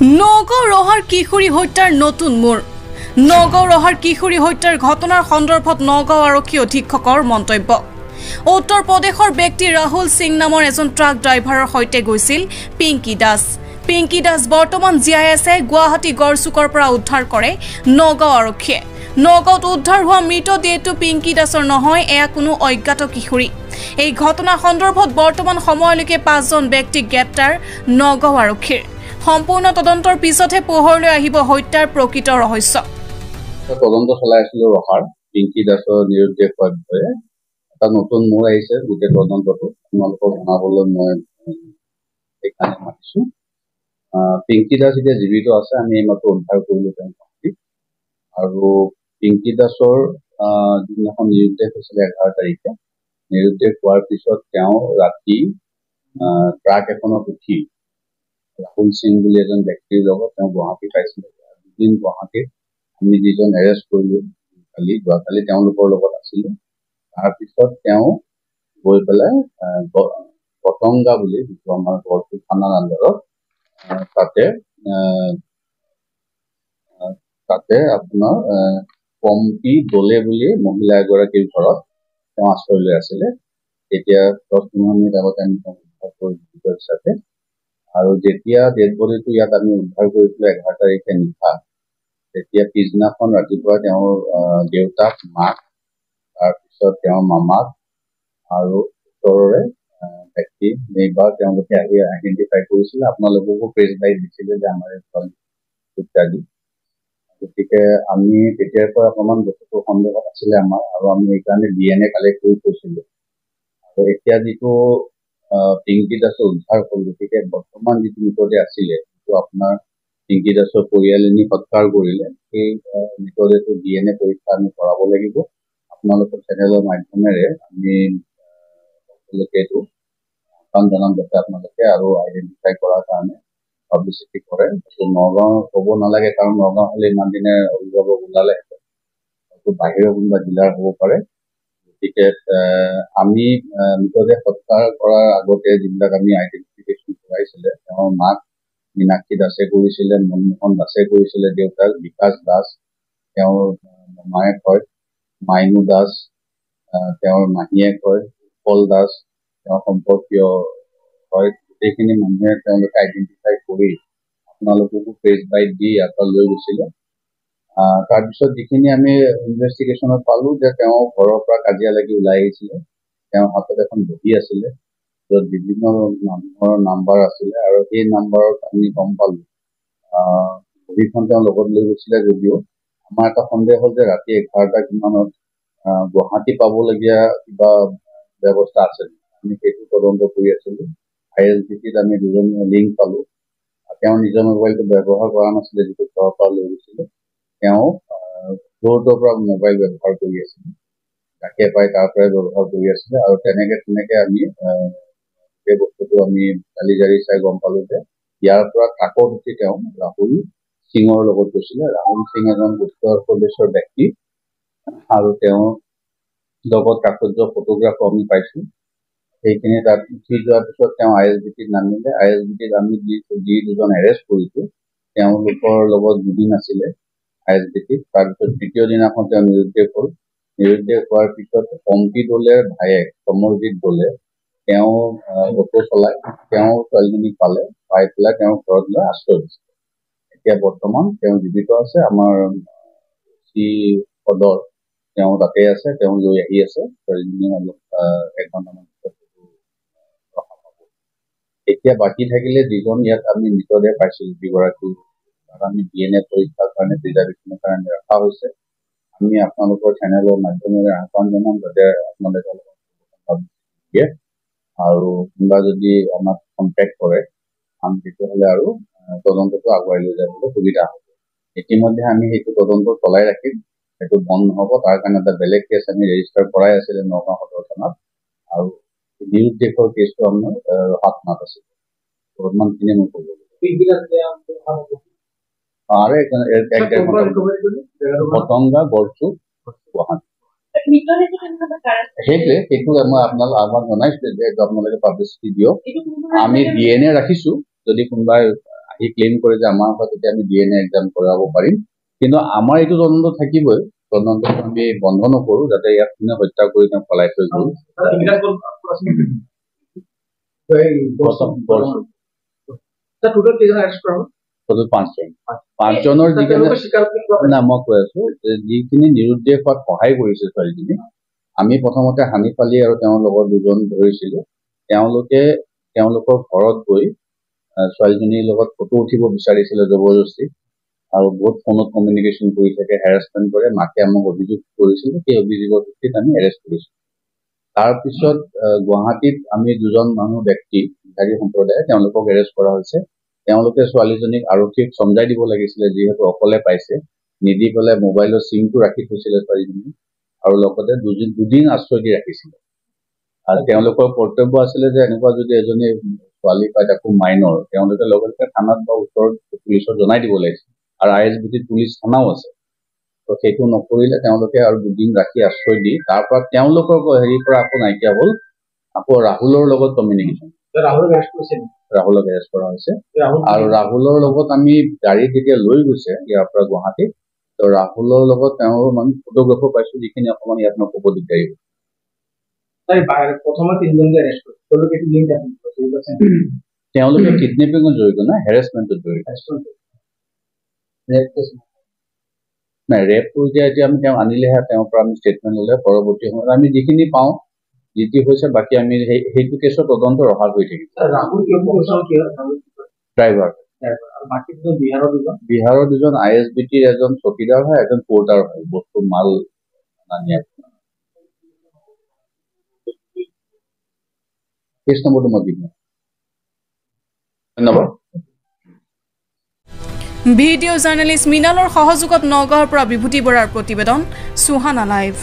নগাঁও ৰহাৰ কিশোৰী হত্যাৰ নতুন মূৰ নগাঁও ৰহাৰ কিশোৰী হত্যাৰ ঘটনাৰ সন্দৰ্ভত নগাঁও আৰক্ষী অধীক্ষকৰ মন্তব্য উত্তৰ প্ৰদেশৰ ব্যক্তি ৰাহুল সিং নামৰ এজন ট্ৰাক ড্ৰাইভাৰৰ সৈতে গৈছিল পিংকি দাস বৰ্তমান জীয়াই আছে গুৱাহাটী গড়চুকৰ পৰা উদ্ধাৰ কৰে নগাঁও আৰক্ষীয়ে নগাঁৱত উদ্ধাৰ হোৱা মৃতদেহটো পিংকি দাসৰ নহয় এয়া কোনো অজ্ঞাত কিশোৰী এই ঘটনাৰ সন্দৰ্ভত বৰ্তমান সময়লৈকে 5জন ব্যক্তিক গ্ৰেপ্তাৰ নগাঁও আৰক্ষীৰ সম্পূৰ্ণ তদন্তৰ পিছতহে পোহৰলৈ আহিব হত্যাৰ প্ৰকৃত ৰহস্য তদন্ত চলাই আছিল ৰহাৰ পিংকি দাসৰ নিৰুদ্দেশ বিষয়ে এটা নতুন মূৰ আহিছে গোটেই তদন্তটো আপোনালোকক জনাবলৈ মই এইকাৰণে মাতিছো পিংকি দাস এতিয়া জীৱিত আছে আমি এইমাত্ৰ উদ্ধাৰ কৰিলো তেওঁ আৰু পিংকি দাসৰ যিদিনাখন নিৰুদ্দেশ হৈছিলে 11 তাৰিখে নিৰুদ্দেশ হোৱাৰ পিছত তেওঁ ৰাতি ট্ৰাক এখনত উঠি ৰাহুল সিং বুলি এজন ব্যক্তিৰ লগত তেওঁ গুৱাহাটী পাইছিলে দুদিন গুৱাহাটীত আমি যিজন এৰেষ্ট কৰিলো যোৱাকালি তেওঁলোকৰ লগত আছিলে তাৰপিছত তেওঁ গৈ পেলাই পতংগা বুলি যিটো আমাৰ গড়চুক থানাৰ আণ্ডাৰত তাতে আপোনাৰ পম্পী দলে বুলি মহিলা এগৰাকীৰ ঘৰত তেওঁ আশ্ৰয় লৈ আছিলে এতিয়া 10-15 মিনিট আগতে আমি উদ্ধাৰ কৰি হিচাপে আৰু যেতিয়া ডেড বডিটো ইয়াত আমি উদ্ধাৰ কৰিছিলো 11 তাৰিখে নিশা তেতিয়া পিছদিনাখন ৰাতিপুৱা তেওঁৰ দেউতাক মাক তাৰপিছত তেওঁৰ মামাক আৰু ওচৰৰে ব্যক্তি নেইবাৰ তেওঁলোকে আহি আইডেণ্টিফাই কৰিছিলে আপোনালোককো প্ৰেছ বাইট দিছিলে যে আমাৰ ইত্যাদি গতিকে আমি তেতিয়াৰ পৰা অকণমান বস্তুটো সন্দেহত আছিলে আমাৰ আৰু আমি সেইকাৰণে DNA কালেক্ট কৰি থৈছিলো আৰু এতিয়া যিটো পিংকি দাসৰ উদ্ধাৰ হ'ল গতিকে বৰ্তমান যিটো মৃতদেহ আছিলে যিটো আপোনাৰ পিংকি দাসৰ পৰিয়ালে নি সৎকাৰ কৰিলে সেই মৃতদেহটো DNA পৰীক্ষা আমি কৰাব লাগিব আপোনালোকৰ চেনেলৰ মাধ্যমেৰে আমি এইটো জনাম যাতে আপোনালোকে আৰু আইডেণ্টিফাই কৰাৰ কাৰণে পাব্লিচিটি কৰে নগাঁও ক'ব নালাগে কাৰণ নগাঁও হ'লে ইমান দিনে অভিভাৱক ওলালে বাহিৰৰ কোনোবা জিলাৰ হ'ব পাৰে গতিকে আমি মৃতদেহ সৎকাৰ কৰাৰ আগতে যিবিলাক আমি আইডেণ্টিফিকেশ্যন কৰাইছিলে তেওঁৰ মাক মীনাক্ষী দাসে কৰিছিলে মনমোহন দাসে কৰিছিলে দেউতাক বিকাশ দাস তেওঁৰ মামায়েক হয় মাইনু দাস তেওঁৰ মাহীয়েক হয় উৎপল দাস তেওঁৰ সম্পৰ্কীয় হয় গোটেইখিনি মানুহে তেওঁলোকে আইডেণ্টিফাই কৰি আপোনালোককো প্ৰেছ বাইট দি ইয়াৰ পৰা লৈ গৈছিলে তাৰপিছত যিখিনি আমি ইনভেষ্টিগেশ্যনত পালো যে তেওঁ ঘৰৰ পৰা কাজিয়া লাগি ওলাই আহিছিলে তেওঁৰ হাতত এখন বহী আছিলে য'ত বিভিন্ন মানুহৰ নাম্বাৰ আছিলে আৰু সেই নাম্বাৰত আমি গম পালো বহীখন তেওঁ লগত লৈ গৈছিলে যদিও আমাৰ এটা সন্দেহ হ'ল যে ৰাতি 11টা কিমানত গুৱাহাটী পাবলগীয়া কিবা ব্যৱস্থা আছে আমি সেইটো তদন্ত কৰি আছিলো ISBTত আমি দুজন লিংক পালো তেওঁ নিজৰ মোবাইলটো ব্যৱহাৰ কৰা নাছিলে যিটো ঘৰৰ পৰা লৈ গৈছিলে তেওঁ দূৰৰ পৰা মোবাইল ব্যৱহাৰ কৰি আছিলে যাকে পাই তাৰ পৰাই ব্যৱহাৰ কৰি আছিলে আৰু তেনেকে আমি সেই বস্তুটো আমি কালি জাৰি চাই গম পালো যে ইয়াৰ পৰা ট্ৰাকত উঠি তেওঁ ৰাহুল সিঙৰ লগত গৈছিলে ৰাহুল সিং এজন উত্তৰ প্ৰদেশৰ ব্যক্তি আৰু তেওঁ লগত কাকত ফটোগ্ৰাফো আমি পাইছো সেইখিনি তাত উঠি যোৱাৰ পিছত তেওঁ ISBTত নামিলে ISBTত আমি যি দুজন এৰেষ্ট কৰিছো তেওঁলোকৰ লগত দুদিন আছিলে ISBTত তাৰপিছত দ্বিতীয় দিনাখন তেওঁ নিৰুদ্দেশ হ'ল নিৰুদ্দেশ হোৱাৰ পিছত পম্পী দলেৰ ভায়েক সমৰজিৎ দলে তেওঁ অটো চলাই তেওঁ ছোৱালীজনীক পাই পেলাই তেওঁৰ ঘৰত লৈ আশ্ৰয় দিছে এতিয়া বৰ্তমান তেওঁ জীৱিত আছে আমাৰ সদৰ তেওঁ তাতে আছে তেওঁ লৈ আহি আছে ছোৱালীজনী অলপ 1 ঘণ্টামান পিছত এতিয়া বাকী থাকিলে যিজন ইয়াত আমি মৃতদেহ পাইছিলো যিগৰাকী আমি DNA পৰীক্ষাৰ কাৰণে প্ৰিজাৰ্ভেশ্যনৰ কাৰণে ৰখা হৈছে আমি আপোনালোকৰ চেনেলৰ মাধ্যমেৰে আহ্বান জনাম যাতে আপোনালোকে দিয়ে আৰু কোনোবা যদি আমাক কণ্টেক্ট কৰে আমি তেতিয়াহ'লে আৰু তদন্তটো আগুৱাই লৈ যাবলৈ সুবিধা হ'ব ইতিমধ্যে আমি সেইটো তদন্ত চলাই ৰাখিম সেইটো বন্ধ নহ'ব তাৰ কাৰণে এটা বেলেগ কেছ আমি ৰেজিষ্টাৰ কৰাই আছিলে নগাঁও সদৰ থানাত আৰু নিৰুদ্দেশৰ কেছটো আমাৰ ৰহা থানাত আছিল বৰ্তমানখিনি মই ক'ব পতংগা গড়চুক গুৱাহাটী সেইটো মই আপোনালোক আহ্বান জনাইছো যে আপোনালোকে পাব্লিচিটি দিয়ক আমি DNA ৰাখিছো যদি কোনোবাই সি ক্লেইম কৰে যে আমাৰ পৰা তেতিয়া আমি DNA এক্সাম কৰাব পাৰিম, কিন্তু আমাৰ এইটো তদন্ত থাকিবই। তদন্তটো আমি বন্ধ নকৰোঁ যাতে ইয়াত কোনে হত্যা কৰি তেওঁ পলাই থৈ গ'ল। পাঁচজনৰ না মই কৈ আছো যে যিখিনি নিৰুদ্দেশ হোৱাত সহায় কৰিছে ছোৱালীজনী, আমি প্ৰথমতে হানিফ আলী আৰু তেওঁৰ লগত দুজন ধৰিছিলো। তেওঁলোকৰ ঘৰত গৈ ছোৱালীজনীৰ লগত ফটো উঠিব বিচাৰিছিলে জবৰদস্তি, আৰু বহুত ফোনত কমিউনিকেশ্যন কৰি থাকে, হেৰাছমেণ্ট কৰে। মাকে আমাক অভিযোগ কৰিছিলে, সেই অভিযোগৰ ভিত্তিত আমি এৰেষ্ট কৰিছোঁ। তাৰপিছত গুৱাহাটীত আমি দুজন ব্যক্তি বিহাৰী সম্প্ৰদায়ে তেওঁলোকক এৰেষ্ট কৰা হৈছে। তেওঁলোকে ছোৱালীজনীক আৰক্ষীক চমজাই দিব লাগিছিলে, যিহেতু অকলে পাইছে, নিদি পেলাই মোবাইলৰ চিমটো ৰাখি থৈছিলে ছোৱালীজনী, আৰু লগতে দুদিন আশ্ৰয় দি ৰাখিছিলে। আৰু তেওঁলোকৰ কৰ্তব্য আছিলে যে এনেকুৱা যদি এজনী ছোৱালী পায়, তাকো মাইনৰ, তেওঁলোকে লগতে থানাত বা ওচৰত পুলিচত জনাই দিব লাগিছিল। আৰু ISBTত পুলিচ থানাও আছে, তো সেইটো নকৰিলে তেওঁলোকে আৰু দুদিন ৰাখি আশ্ৰয় দি তাৰ পৰা তেওঁলোকৰ হেৰিৰ পৰা আকৌ নাইকিয়া হ'ল। আকৌ ৰাহুলৰ লগত কমিউনিকেশ্যন, ৰাহুলক এৰেষ্ট কৰা হৈছে। আৰু ৰাহুলৰ লগত আমি গাড়ীত যেতিয়া লৈ গৈছে ইয়াৰ পৰা গুৱাহাটীত, তো ৰাহুলৰ লগত তেওঁৰ মানে ফটোগ্ৰাফাৰ পাইছো, যিখিনি অকণমান ইয়াত নক'ব দিগদাৰী। তেওঁলোকে কিডনেপিঙত জড়িত নাই, হেৰেছমেণ্টত জড়িত। নাই, ৰেপটো এতিয়া আমি তেওঁ আনিলেহে তেওঁৰ পৰা আমি ষ্টেটমেণ্ট ল'লে পৰৱৰ্তী সময়ত আমি যিখিনি পাওঁ, যি যি হৈছে বাকী আমি সেইটো কেছৰ তদন্ত ৰখাৰ হৈ থাকিব। ড্ৰাইভাৰ বিহাৰৰ দুজন ISBTৰ এজন চকীদাৰ হয়, এজন পৰ্টাৰ হয়, বস্তু মাল নিয়াৰ। কেছ নম্বৰটো মই দিম। ধন্যবাদ। ভিডিঅ' জাৰ্নেলিষ্ট মৃণালৰ সহযোগত নগাঁৱৰ পৰা বিভূতি বৰাৰ প্ৰতিবেদন, সুহানা লাইভ।